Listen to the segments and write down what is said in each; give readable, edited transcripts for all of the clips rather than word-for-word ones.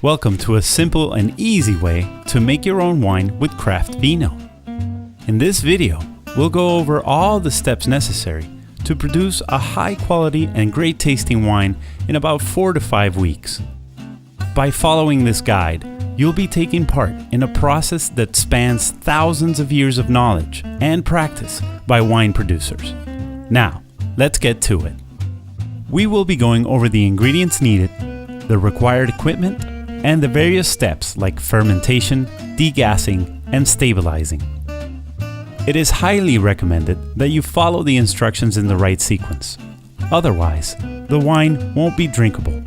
Welcome to a simple and easy way to make your own wine with Craft Vino. In this video, we'll go over all the steps necessary to produce a high quality and great tasting wine in about 4 to 5 weeks. By following this guide, you'll be taking part in a process that spans thousands of years of knowledge and practice by wine producers. Now, let's get to it. We will be going over the ingredients needed, the required equipment, and the various steps like fermentation, degassing, and stabilizing. It is highly recommended that you follow the instructions in the right sequence. Otherwise, the wine won't be drinkable.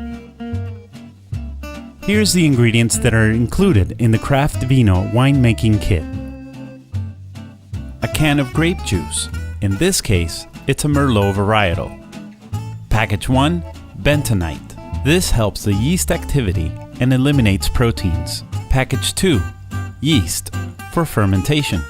Here's the ingredients that are included in the Craft Vino winemaking kit. A can of grape juice. In this case, it's a Merlot varietal. Package 1, bentonite. This helps the yeast activity and eliminates proteins. Package 2, yeast for fermentation.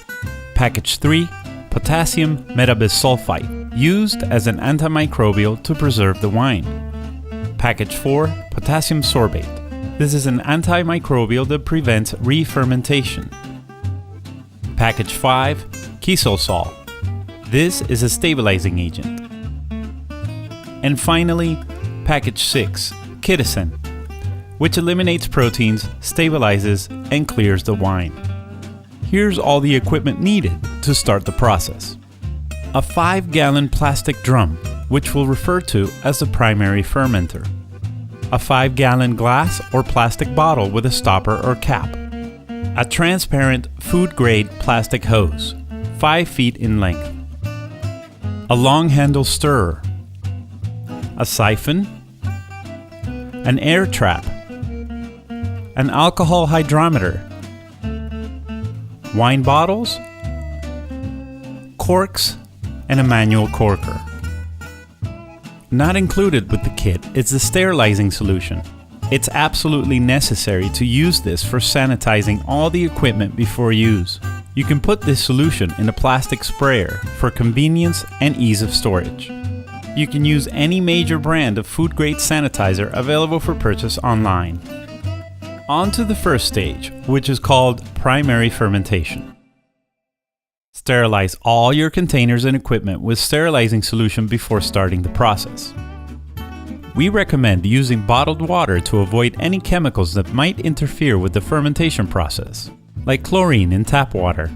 Package 3, potassium metabisulfite, used as an antimicrobial to preserve the wine. Package 4, potassium sorbate. This is an antimicrobial that prevents re-fermentation. Package 5, Kieselsolal. This is a stabilizing agent. And finally, Package 6, Chitosan, which eliminates proteins, stabilizes, and clears the wine. Here's all the equipment needed to start the process. A 5-gallon plastic drum, which we'll refer to as the primary fermenter. A 5-gallon glass or plastic bottle with a stopper or cap. A transparent food-grade plastic hose, 5 feet in length. A long handle stirrer. A siphon. An air trap. An alcohol hydrometer, wine bottles, corks, and a manual corker. Not included with the kit is the sterilizing solution. It's absolutely necessary to use this for sanitizing all the equipment before use. You can put this solution in a plastic sprayer for convenience and ease of storage. You can use any major brand of food-grade sanitizer available for purchase online. On to the first stage, which is called primary fermentation. Sterilize all your containers and equipment with sterilizing solution before starting the process. We recommend using bottled water to avoid any chemicals that might interfere with the fermentation process, like chlorine in tap water.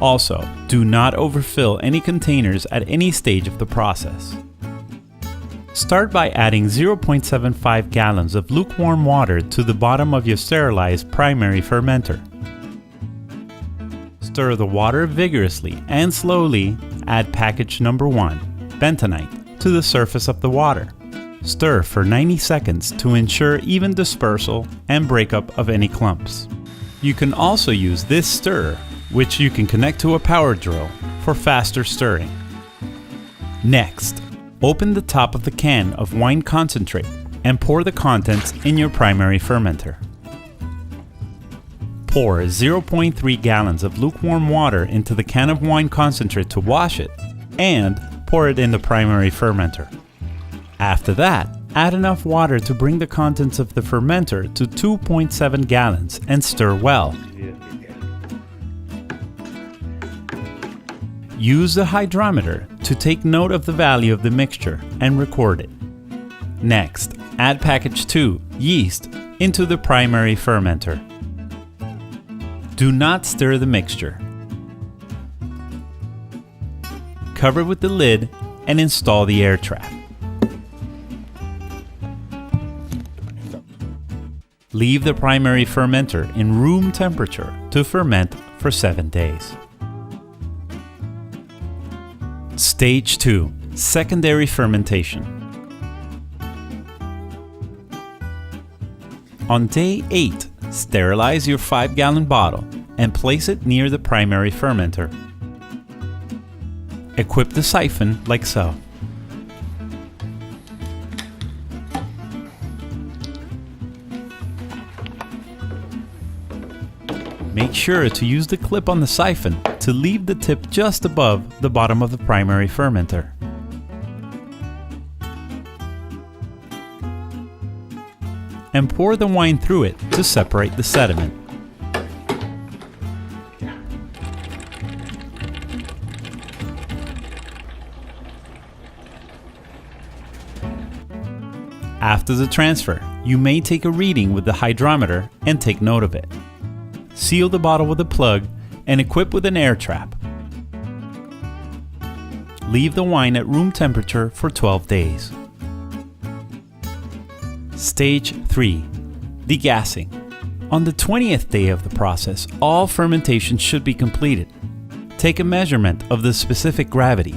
Also, do not overfill any containers at any stage of the process. Start by adding 0.75 gallons of lukewarm water to the bottom of your sterilized primary fermenter. Stir the water vigorously and slowly add package number 1, bentonite, to the surface of the water. Stir for 90 seconds to ensure even dispersal and breakup of any clumps. You can also use this stirrer, which you can connect to a power drill, for faster stirring. Next, open the top of the can of wine concentrate and pour the contents in your primary fermenter. Pour 0.3 gallons of lukewarm water into the can of wine concentrate to wash it, and pour it in the primary fermenter. After that, add enough water to bring the contents of the fermenter to 2.7 gallons and stir well. Use the hydrometer to take note of the value of the mixture and record it. Next, add package 2, yeast, into the primary fermenter. Do not stir the mixture. Cover with the lid and install the air trap. Leave the primary fermenter in room temperature to ferment for 7 days. Stage 2, secondary fermentation. On day 8, sterilize your 5-gallon bottle and place it near the primary fermenter. Equip the siphon like so. Make sure to use the clip on the siphon to leave the tip just above the bottom of the primary fermenter. and pour the wine through it to separate the sediment. After the transfer, you may take a reading with the hydrometer and take note of it. Seal the bottle with a plug and equip with an air trap. Leave the wine at room temperature for 12 days. Stage 3. Degassing. On the 20th day of the process, all fermentation should be completed. Take a measurement of the specific gravity.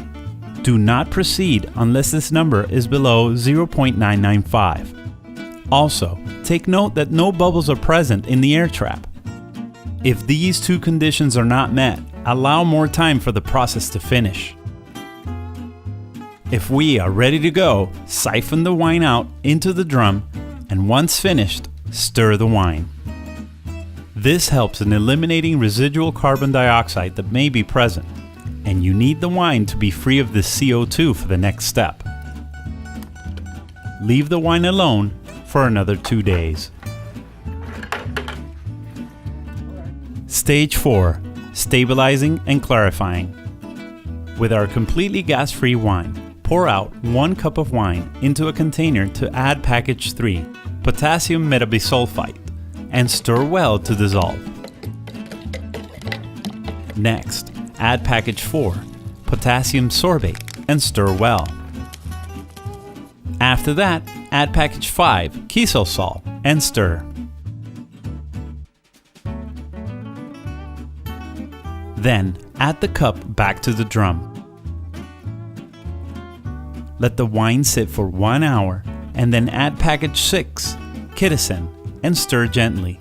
Do not proceed unless this number is below 0.995. Also, take note that no bubbles are present in the air trap. If these two conditions are not met, allow more time for the process to finish. If we are ready to go, siphon the wine out into the drum, and once finished, stir the wine. This helps in eliminating residual carbon dioxide that may be present, and you need the wine to be free of this CO2 for the next step. Leave the wine alone for another 2 days. Stage 4. Stabilizing and clarifying. With our completely gas-free wine, pour out 1 cup of wine into a container to add package 3, potassium metabisulfite, and stir well to dissolve. Next, add package 4, potassium sorbate, and stir well. After that, add package 5, Kieselguhr salt, and stir. Then, add the cup back to the drum. Let the wine sit for 1 hour, and then add package 6, Kittissen, and stir gently.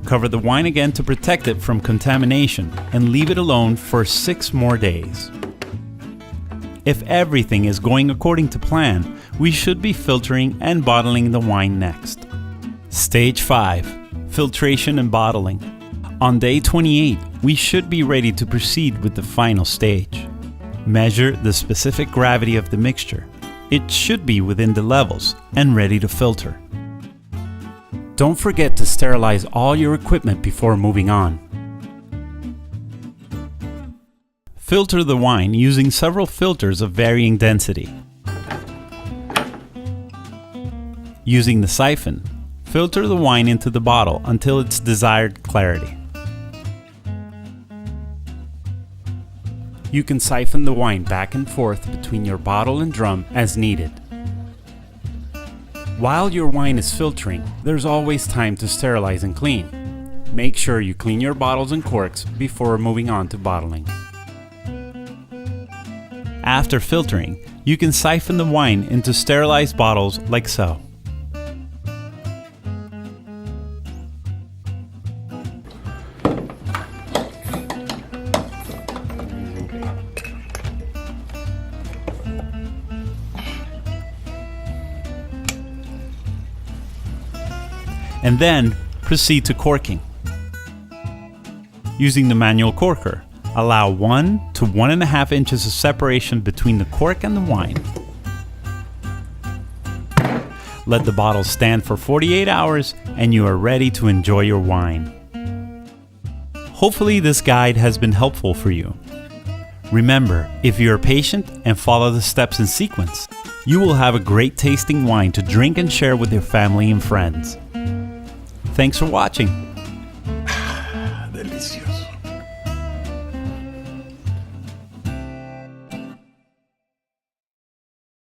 Cover the wine again to protect it from contamination and leave it alone for 6 more days. If everything is going according to plan, we should be filtering and bottling the wine next. Stage 5. Filtration and bottling. On day 28, we should be ready to proceed with the final stage. Measure the specific gravity of the mixture. It should be within the levels and ready to filter. Don't forget to sterilize all your equipment before moving on. Filter the wine using several filters of varying density. Using the siphon, filter the wine into the bottle until its desired clarity. You can siphon the wine back and forth between your bottle and drum as needed. While your wine is filtering, there's always time to sterilize and clean. Make sure you clean your bottles and corks before moving on to bottling. After filtering, you can siphon the wine into sterilized bottles like so. And then proceed to corking. Using the manual corker, allow 1 to 1.5 inches of separation between the cork and the wine. Let the bottle stand for 48 hours and you are ready to enjoy your wine. Hopefully this guide has been helpful for you. Remember, if you are patient and follow the steps in sequence, you will have a great tasting wine to drink and share with your family and friends. Thanks for watching. Delicioso.